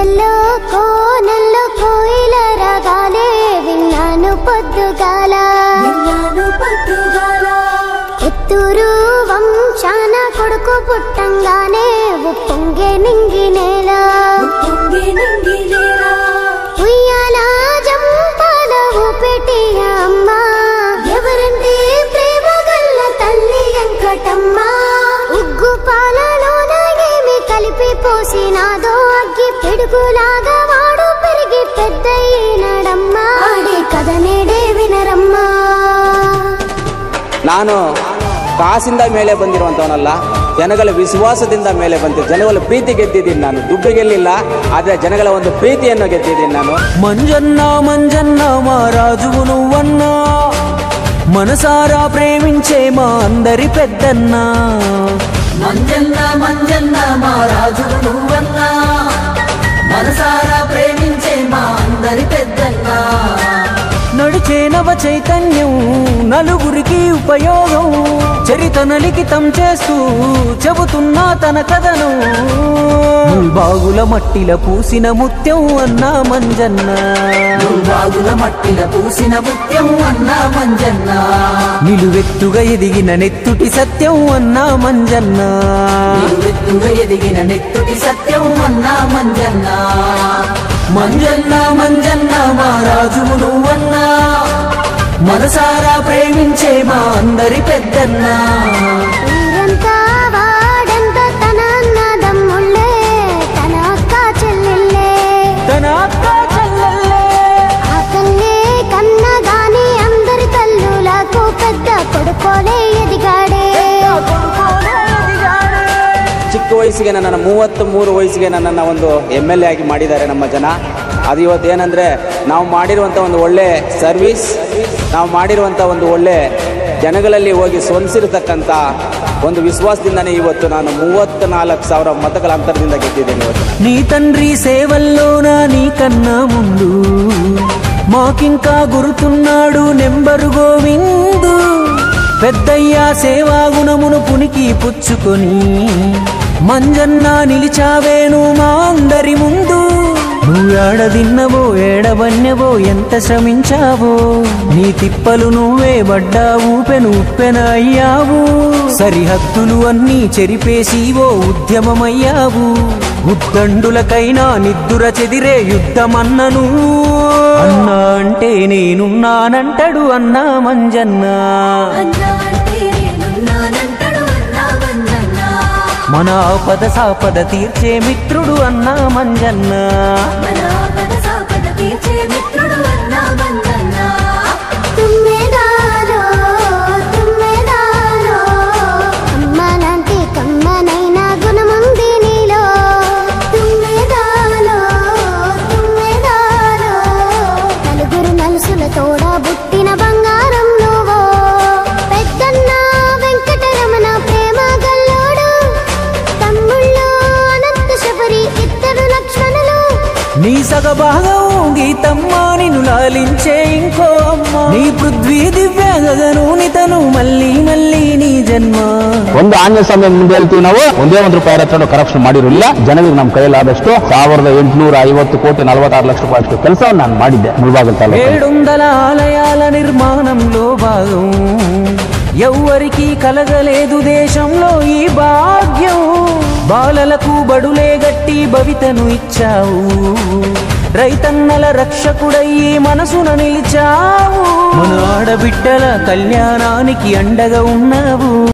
గుండెల్లో కోయిల రాగాలే విన్నాను పొద్దుగాల ఎత్తూరు వంశాన కొడుకు పుట్టంగానే ఉప్పొంగే నింగి నేల ఉయ్యాల జంపాల ఊపెటి అమ్మ ఎవరంటే ప్రేమ గల్ల తల్లి వెంకటమ్మ ఉగ్గు పాలలోన ఏమి కలిపి పోసినాదో అగ్గి పిడుగులాగా వాడు పెరిగి పెద్దయినడమ్మా ఆడే కథ నేడే వినరమ్మా. ನಾನು ಕಾಸಿಂದ ಮೇಲೆ ಬಂದಿರುವಂತವನಲ್ಲ, ಜನಗಳ ವಿಶ್ವಾಸದಿಂದ ಮೇಲೆ ಬಂದಿದ್ದೆ. ಜನಗಳ ಪ್ರೀತಿ ಗೆದ್ದಿದ್ದೀನಿ ನಾನು, ದುಡ್ಡು ಗೆಲ್ಲಿಲ್ಲ, ಆದ್ರೆ ಜನಗಳ ಒಂದು ಪ್ರೀತಿಯನ್ನು ಗೆದ್ದಿದ್ದೀನಿ ನಾನು. ಮಂಜನ್ನ ಮಂಜನ್ನ మా రాజువు నువ్వన్నా, మనసారా ప్రేమించే మా అందరి పెద్దన్న. మంజన్న మంజన్న మా రాజువు నువ్వన్నా, మనసారా ప్రేమించే మా అందరి పెద్దన్న. నడిచే నవ చైతన్యం నలుగురికి ఉపయోగం, చరితన లిఖితం చేస్తూ చెబుతున్నా తన కథను. బాగుల మట్టిల పూసిన ముత్యం అన్నా మంజన్న, బాగుల మట్టిల పూసిన ముత్యం అన్నా మంజన్న. నిలువెత్తుగా ఎదిగిన నెత్తుటి సత్యం అన్నా మంజన్న, నిలువెత్తుగా ఎదిగిన నెత్తుటి సత్యం అన్నా మంజన్న. మంజన్న మంజన్న మా రాజువు నువ్వన్నా, మనసారా ప్రేమించే మా అందరి పెద్దన్న. ఊరంతా వాడంతా తన అన్నదమ్ముళ్ళే, తన అక్క చెల్లెళ్ళే, తన అక్క చెల్లెళ్ళే. ఆ తల్లే కన్నగాని అందరి తల్లులకు పెద్ద కొడుకోలే ఎదిగాడే. ಚಿಕ್ಕ ವಯಸ್ಸಿಗೆ ನನ್ನನ್ನು 33 ವಯಸ್ಸಿಗೆ ನನ್ನನ್ನು ಒಂದು MLA ಆಗಿ ಮಾಡಿದ್ದಾರೆ ನಮ್ಮ ಜನ. ಅದು ಇವತ್ತು ಏನಂದರೆ ನಾವು ಮಾಡಿರುವಂಥ ಒಂದು ಒಳ್ಳೆ ಸರ್ವಿಸ್, ನಾವು ಮಾಡಿರುವಂಥ ಒಂದು ಒಳ್ಳೆ ಜನಗಳಲ್ಲಿ ಹೋಗಿ ಸ್ವಂದಿಸಿರ್ತಕ್ಕಂಥ ಒಂದು ವಿಶ್ವಾಸದಿಂದನೇ ಇವತ್ತು ನಾನು 34,000 ಮತಗಳ ಅಂತರದಿಂದ ಗೆದ್ದಿದ್ದೇನೆ. ಇವತ್ತು నీ తండ్రి సేవల్లోన నీ కన్నా ముందు మాకింకా గుర్తున్నాడు నెంబరు గోవిందు. పెద్దయ్య సేవా గుణమును పునికి పుచ్చుకొని మంజన్న నిలిచావేను మా అందరి ముందు. నువ్వు ఏడదిన్నవో ఏడబన్నెవో ఎంత శ్రమించావో, నీ తిప్పలు నువ్వే పడ్డావు పెను ఉప్పెన అయ్యావు. సరిహద్దులు అన్నీ చెరిపేసి ఓ ఉద్యమమయ్యావు. ఉద్దండులకైనా నిద్దుర చెదిరే యుద్ధమన్నను. అన్నా అంటే నేనున్నానంటాడు అన్నా మంజన్న, మన ఆపద సాపద తీర్చే మిత్రుడు అన్నా మంజన్న. తుమ్మెదాలో తుమ్మెదాలో అమ్మ లాంటి కమ్మనైన గుణముంది నీలో. తుమ్మెదాలో తుమ్మెదాలో నలుగురు నలుసుల తోడ బుట్టిన బంగారం నువ్వో. పెద్దన్న వెంకటరమణ ప్రేమ గల్లోడు, తమ్ముళ్ళు అనంత శబరి ఇద్దరు లక్ష్మణులు. నీ సగభాగం గీతమ్మ నిన్ను లాలించే ఇంకో అమ్మ. నీ పృథ్వీ దివ్య గగను నితను మళ్ళీ మళ్ళీ నీ ಜನ್ಮ. ಒಂದು ಆಂಜನೇಯ ಸ್ವಾಮಿ ಮುಂದೆ ಹೇಳ್ತೀವಿ ನಾವು, ಒಂದೇ ₹1 ಕರಪ್ಷನ್ ಮಾಡಿರಲಿಲ್ಲ. ಜನರಿಗೆ ನಮ್ಮ ಕೈಲಾದಷ್ಟು 1850 ಕೋಟಿ 46 ಲಕ್ಷ ರೂಪಾಯಿ ಅಷ್ಟು ಕೆಲಸವನ್ನು ನಾನು ಮಾಡಿದ್ದೆ ಮುಳಬಾಗಿಲು ತಾಲೂಕು. 700 ఆలయాల నిర్మాణంలో భాగం ఎవ్వరికి కలగలేదు దేశంలో ఈ భాగ్యం. బాలలకు బడులే గట్టి భవితను ఇచ్చావు, రైతన్నల రక్షకుడయ్యి మనసున నిలిచావు. మన ఆడబిడ్డల కళ్యాణానికి అండగా ఉన్నావు.